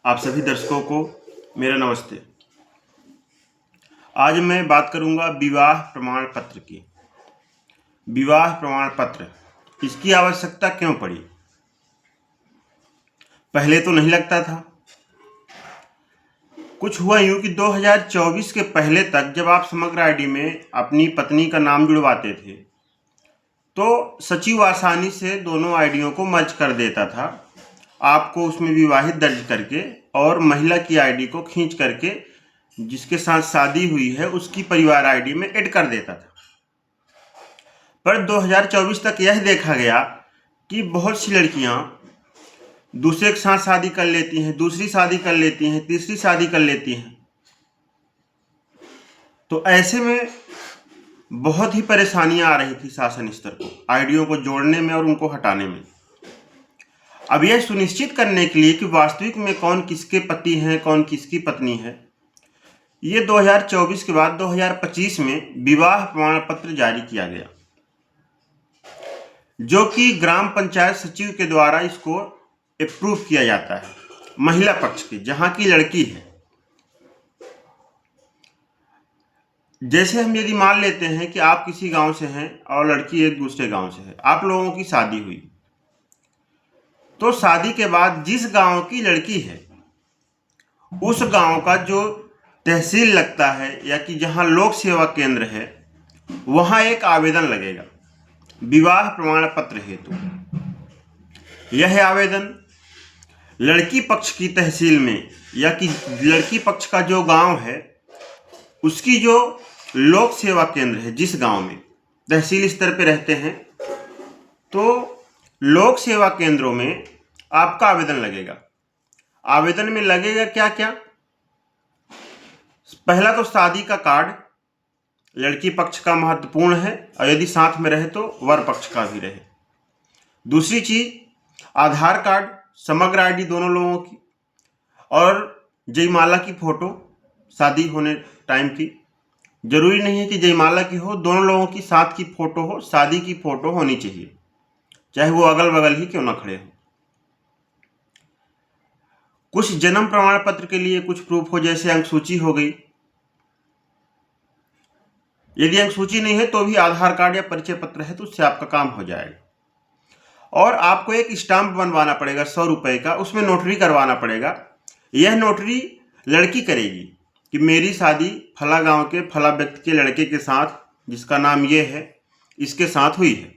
आप सभी दर्शकों को मेरा नमस्ते। आज मैं बात करूंगा विवाह प्रमाण पत्र की। विवाह प्रमाण पत्र, इसकी आवश्यकता क्यों पड़ी? पहले तो नहीं लगता था। कुछ हुआ यूं कि 2024 के पहले तक जब आप समग्र आईडी में अपनी पत्नी का नाम जुड़वाते थे तो सचिव आसानी से दोनों आईडियों को मर्ज कर देता था, आपको उसमें विवाहित दर्ज करके और महिला की आईडी को खींच करके जिसके साथ शादी हुई है उसकी परिवार आईडी में ऐड कर देता था। पर 2024 तक यह देखा गया कि बहुत सी लड़कियां दूसरे के साथ शादी कर लेती हैं, दूसरी शादी कर लेती हैं, तीसरी शादी कर लेती हैं। तो ऐसे में बहुत ही परेशानियां आ रही थी शासन स्तर को आईडियों को जोड़ने में और उनको हटाने में। अब यह सुनिश्चित करने के लिए कि वास्तविक में कौन किसके पति हैं, कौन किसकी पत्नी है, ये 2024 के बाद 2025 में विवाह प्रमाण पत्र जारी किया गया, जो कि ग्राम पंचायत सचिव के द्वारा इसको अप्रूव किया जाता है महिला पक्ष की, जहां की लड़की है। जैसे हम यदि मान लेते हैं कि आप किसी गांव से हैं और लड़की एक दूसरे गांव से है, आप लोगों की शादी हुई, तो शादी के बाद जिस गांव की लड़की है उस गांव का जो तहसील लगता है या कि जहां लोक सेवा केंद्र है, वहां एक आवेदन लगेगा विवाह प्रमाण पत्र हेतु। यह आवेदन लड़की पक्ष की तहसील में या कि लड़की पक्ष का जो गांव है उसकी जो लोक सेवा केंद्र है, जिस गांव में तहसील स्तर पे रहते हैं, तो लोक सेवा केंद्रों में आपका आवेदन लगेगा। आवेदन में लगेगा क्या क्या? पहला तो शादी का कार्ड लड़की पक्ष का महत्वपूर्ण है, और यदि साथ में रहे तो वर पक्ष का भी रहे। दूसरी चीज आधार कार्ड, समग्र आईडी दोनों लोगों की, और जयमाला की फोटो शादी होने टाइम की। जरूरी नहीं है कि जयमाला की हो, दोनों लोगों की साथ की फोटो हो, शादी की फोटो होनी चाहिए, चाहे वो अगल बगल ही क्यों ना खड़े हो। कुछ जन्म प्रमाण पत्र के लिए कुछ प्रूफ हो, जैसे अंक सूची हो गई। यदि अंक सूची नहीं है तो भी आधार कार्ड या परिचय पत्र है तो उससे आपका काम हो जाएगा। और आपको एक स्टाम्प बनवाना पड़ेगा 100 रुपए का, उसमें नोटरी करवाना पड़ेगा। यह नोटरी लड़की करेगी कि मेरी शादी फला गांव के फला व्यक्ति के लड़के के साथ, जिसका नाम ये है, इसके साथ हुई है।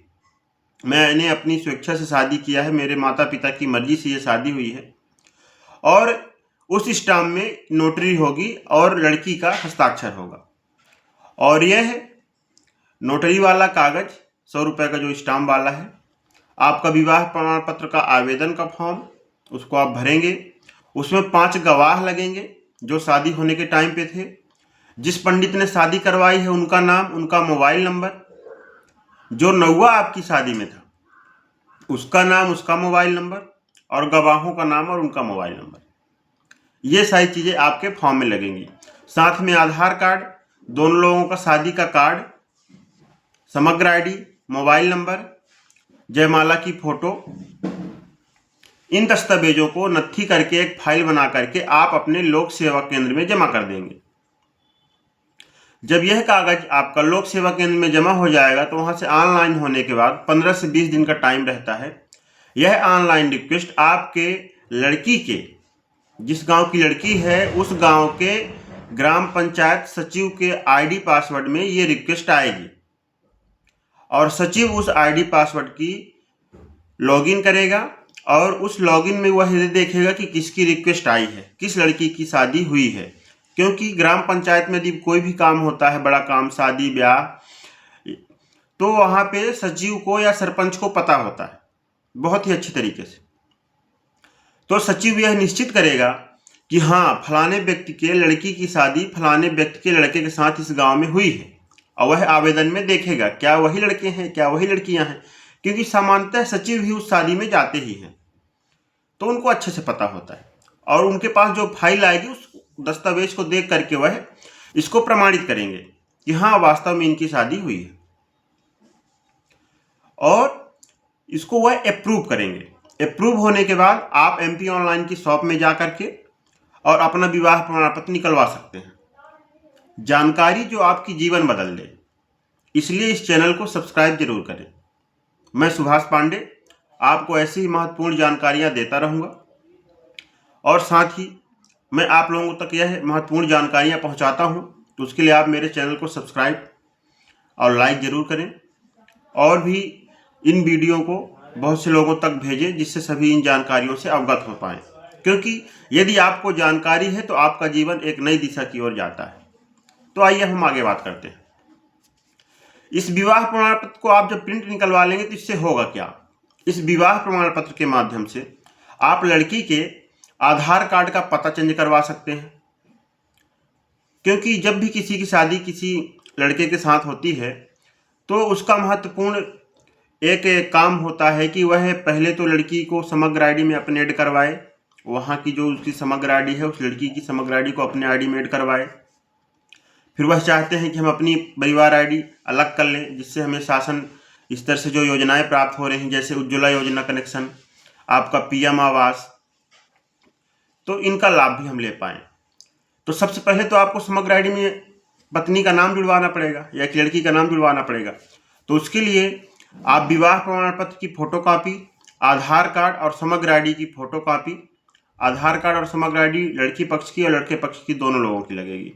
मैंने अपनी स्वेच्छा से शादी किया है, मेरे माता पिता की मर्जी से ये शादी हुई है। और उस स्टाम्प में नोटरी होगी और लड़की का हस्ताक्षर होगा। और यह नोटरी वाला कागज 100 रुपए का जो स्टाम्प वाला है, आपका विवाह प्रमाण पत्र का आवेदन का फॉर्म, उसको आप भरेंगे। उसमें 5 गवाह लगेंगे जो शादी होने के टाइम पे थे। जिस पंडित ने शादी करवाई है उनका नाम, उनका मोबाइल नंबर, जो नौवा आपकी शादी में था उसका नाम, उसका मोबाइल नंबर, और गवाहों का नाम और उनका मोबाइल नंबर। ये सारी चीजें आपके फॉर्म में लगेंगी। साथ में आधार कार्ड, दोनों लोगों का शादी का कार्ड, समग्र आईडी, मोबाइल नंबर, जयमाला की फोटो, इन दस्तावेजों को नत्थी करके एक फाइल बना करके आप अपने लोक सेवा केंद्र में जमा कर देंगे। जब यह कागज आपका लोक सेवा केंद्र में जमा हो जाएगा तो वहां से ऑनलाइन होने के बाद 15 से 20 दिन का टाइम रहता है। यह ऑनलाइन रिक्वेस्ट आपके लड़की के, जिस गांव की लड़की है उस गांव के ग्राम पंचायत सचिव के आईडी पासवर्ड में ये रिक्वेस्ट आएगी, और सचिव उस आईडी पासवर्ड की लॉगिन करेगा और उस लॉगिन में वह देखेगा कि किसकी रिक्वेस्ट आई है, किस लड़की की शादी हुई है। क्योंकि ग्राम पंचायत में यदि कोई भी काम होता है, बड़ा काम, शादी ब्याह, तो वहां पे सचिव को या सरपंच को पता होता है बहुत ही अच्छी तरीके से। तो सचिव यह निश्चित करेगा कि हाँ, फलाने व्यक्ति के लड़की की शादी फलाने व्यक्ति के लड़के के साथ इस गांव में हुई है, और वह आवेदन में देखेगा क्या वही लड़के हैं, क्या वही लड़कियां हैं, क्योंकि सामान्यतः सचिव ही उस शादी में जाते ही हैं, तो उनको अच्छे से पता होता है। और उनके पास जो फाइल आएगी उस दस्तावेज को देख करके वह इसको प्रमाणित करेंगे कि हाँ, वास्तव में इनकी शादी हुई है, और इसको वह अप्रूव करेंगे। अप्रूव होने के बाद आप एमपी ऑनलाइन की शॉप में जा करके और अपना विवाह प्रमाण पत्र निकलवा सकते हैं। जानकारी जो आपकी जीवन बदल दे, इसलिए इस चैनल को सब्सक्राइब जरूर करें। मैं सुभाष पांडे आपको ऐसी ही महत्वपूर्ण जानकारियां देता रहूंगा और साथ ही मैं आप लोगों तक यह महत्वपूर्ण जानकारियां पहुंचाता हूं, तो उसके लिए आप मेरे चैनल को सब्सक्राइब और लाइक जरूर करें और भी इन वीडियो को बहुत से लोगों तक भेजें, जिससे सभी इन जानकारियों से अवगत हो पाएं। क्योंकि यदि आपको जानकारी है तो आपका जीवन एक नई दिशा की ओर जाता है। तो आइए हम आगे बात करते हैं। इस विवाह प्रमाण पत्र को आप जब प्रिंट निकलवा लेंगे तो इससे होगा क्या? इस विवाह प्रमाण पत्र के माध्यम से आप लड़की के आधार कार्ड का पता चेंज करवा सकते हैं। क्योंकि जब भी किसी की शादी किसी लड़के के साथ होती है तो उसका महत्वपूर्ण एक काम होता है कि वह पहले तो लड़की को समग्र आईडी में अपने ऐड करवाए। वहाँ की जो उसकी समग्र आईडी है उस लड़की की समग्र आईडी को अपने आईडी में ऐड करवाए। फिर वह चाहते हैं कि हम अपनी परिवार आईडी अलग कर लें, जिससे हमें शासन स्तर से जो योजनाएं प्राप्त हो रही हैं, जैसे उज्ज्वला योजना कनेक्शन, आपका पीएम आवास, तो इनका लाभ भी हम ले पाएँ। तो सबसे पहले तो आपको समग्र आईडी में पत्नी का नाम जुड़वाना पड़ेगा या एक लड़की का नाम जुड़वाना पड़ेगा। तो उसके लिए आप विवाह प्रमाण पत्र की फोटोकॉपी, आधार कार्ड और समग्र आईडी की फोटोकॉपी, आधार कार्ड और समग्र आईडी लड़की पक्ष की और लड़के पक्ष की दोनों लोगों की लगेगी।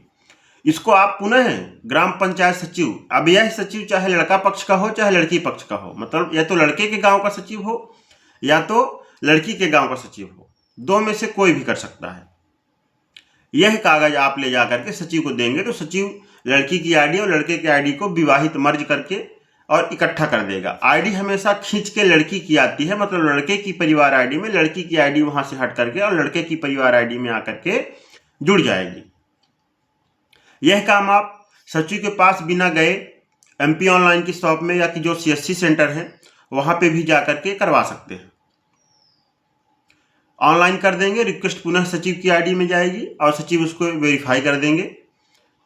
इसको आप पुनः ग्राम पंचायत सचिव, अब यह सचिव चाहे लड़का पक्ष का हो चाहे लड़की पक्ष का हो, मतलब या तो लड़के के गांव का सचिव हो या तो लड़की के गांव का सचिव हो, दो में से कोई भी कर सकता है। यह कागज आप ले जाकर के सचिव को देंगे तो सचिव लड़की की आईडी और लड़के की आईडी को विवाहित मर्ज करके और इकट्ठा कर देगा। आईडी हमेशा खींच के लड़की की आती है, मतलब लड़के की परिवार आईडी में लड़की की आईडी वहां से हट करके और लड़के की परिवार आईडी में आकर के जुड़ जाएगी। यह काम आप सचिव के पास बिना गए एमपी ऑनलाइन की शॉप में या कि जो सीएससी सेंटर है वहां पे भी जाकर के करवा सकते हैं। ऑनलाइन कर देंगे, रिक्वेस्ट पुनः सचिव की आईडी में जाएगी और सचिव उसको वेरीफाई कर देंगे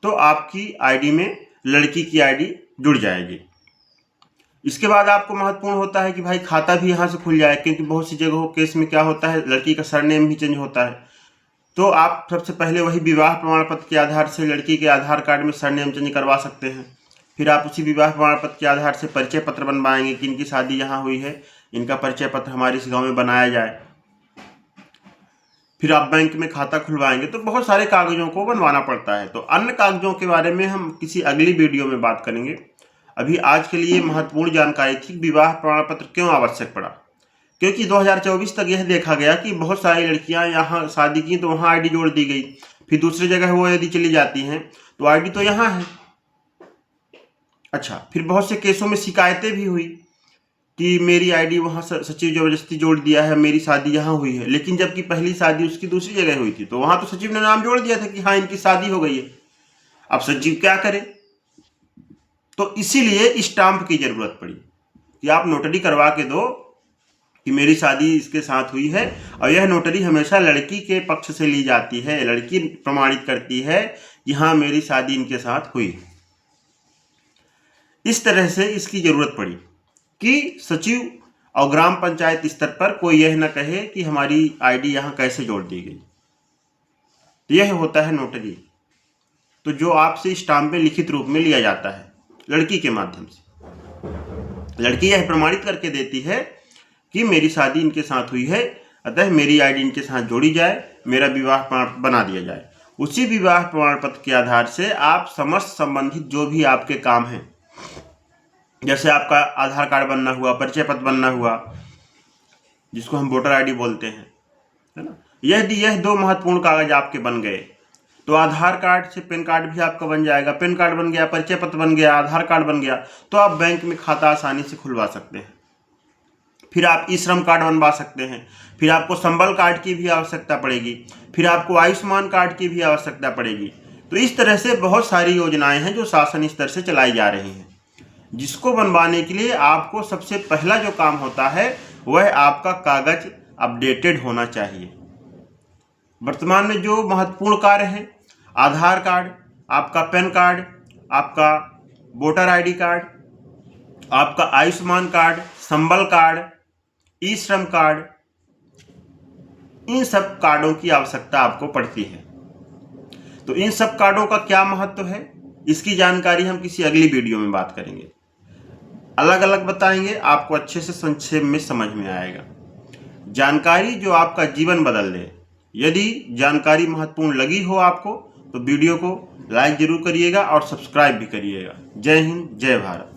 तो आपकी आईडी में लड़की की आईडी जुड़ जाएगी। इसके बाद आपको महत्वपूर्ण होता है कि भाई खाता भी यहाँ से खुल जाए, क्योंकि बहुत सी जगहों केस में क्या होता है लड़की का सरनेम भी चेंज होता है। तो आप सबसे पहले वही विवाह प्रमाण पत्र के आधार से लड़की के आधार कार्ड में सरनेम चेंज करवा सकते हैं। फिर आप उसी विवाह प्रमाण पत्र के आधार से परिचय पत्र बनवाएंगे कि इनकी शादी यहाँ हुई है, इनका परिचय पत्र हमारे इस गाँव में बनाया जाए। फिर आप बैंक में खाता खुलवाएंगे, तो बहुत सारे कागजों को बनवाना पड़ता है। तो अन्य कागजों के बारे में हम किसी अगली वीडियो में बात करेंगे। अभी आज के लिए महत्वपूर्ण जानकारी थी विवाह प्रमाण पत्र क्यों आवश्यक पड़ा, क्योंकि 2024 तक यह देखा गया कि बहुत सारी लड़कियां यहाँ शादी की तो वहाँ आईडी जोड़ दी गई, फिर दूसरी जगह वो यदि चली जाती हैं तो आईडी तो यहाँ है। अच्छा, फिर बहुत से केसों में शिकायतें भी हुई कि मेरी आईडी वहाँ सचिव जबरदस्ती जोड़ दिया है, मेरी शादी यहाँ हुई है, लेकिन जबकि पहली शादी उसकी दूसरी जगह हुई थी तो वहाँ तो सचिव ने नाम जोड़ दिया था कि हाँ इनकी शादी हो गई है। अब सचिव क्या करे? तो इसीलिए स्टाम्प की जरूरत पड़ी कि आप नोटरी करवा के दो कि मेरी शादी इसके साथ हुई है, और यह नोटरी हमेशा लड़की के पक्ष से ली जाती है। लड़की प्रमाणित करती है कि हाँ मेरी शादी इनके साथ हुई। इस तरह से इसकी जरूरत पड़ी कि सचिव और ग्राम पंचायत स्तर पर कोई यह न कहे कि हमारी आईडी यहाँ कैसे जोड़ दी गई। तो यह होता है नोटरी, तो जो आपसे स्टाम्प में लिखित रूप में लिया जाता है लड़की के माध्यम से। लड़की यह प्रमाणित करके देती है कि मेरी शादी इनके साथ हुई है, अतः मेरी आईडी इनके साथ जोड़ी जाए, मेरा विवाह प्रमाण बना दिया जाए। उसी विवाह प्रमाण पत्र के आधार से आप समस्त संबंधित जो भी आपके काम हैं, जैसे आपका आधार कार्ड बनना हुआ, परिचय पत्र बनना हुआ, जिसको हम वोटर आईडी बोलते हैं, है ना, यह दो महत्वपूर्ण कागज आपके बन गए तो आधार कार्ड से पैन कार्ड भी आपका बन जाएगा। पैन कार्ड बन गया, परिचय पत्र बन गया, आधार कार्ड बन गया, तो आप बैंक में खाता आसानी से खुलवा सकते हैं। फिर आप ई श्रम कार्ड बनवा सकते हैं, फिर आपको संबल कार्ड की भी आवश्यकता पड़ेगी, फिर आपको आयुष्मान कार्ड की भी आवश्यकता पड़ेगी। तो इस तरह से बहुत सारी योजनाएं हैं जो शासन स्तर से चलाई जा रही हैं, जिसको बनवाने के लिए आपको सबसे पहला जो काम होता है वह आपका कागज अपडेटेड होना चाहिए। वर्तमान में जो महत्वपूर्ण कार्य है, आधार कार्ड, आपका पैन कार्ड, आपका वोटर आईडी कार्ड, आपका आयुष्मान कार्ड, संबल कार्ड, ई श्रम कार्ड, इन सब कार्डों की आवश्यकता आपको पड़ती है। तो इन सब कार्डों का क्या महत्व है, इसकी जानकारी हम किसी अगली वीडियो में बात करेंगे, अलग अलग बताएंगे, आपको अच्छे से संक्षेप में समझ में आएगा। जानकारी जो आपका जीवन बदल दे। यदि जानकारी महत्वपूर्ण लगी हो आपको तो वीडियो को लाइक जरूर करिएगा और सब्सक्राइब भी करिएगा। जय हिंद, जय भारत।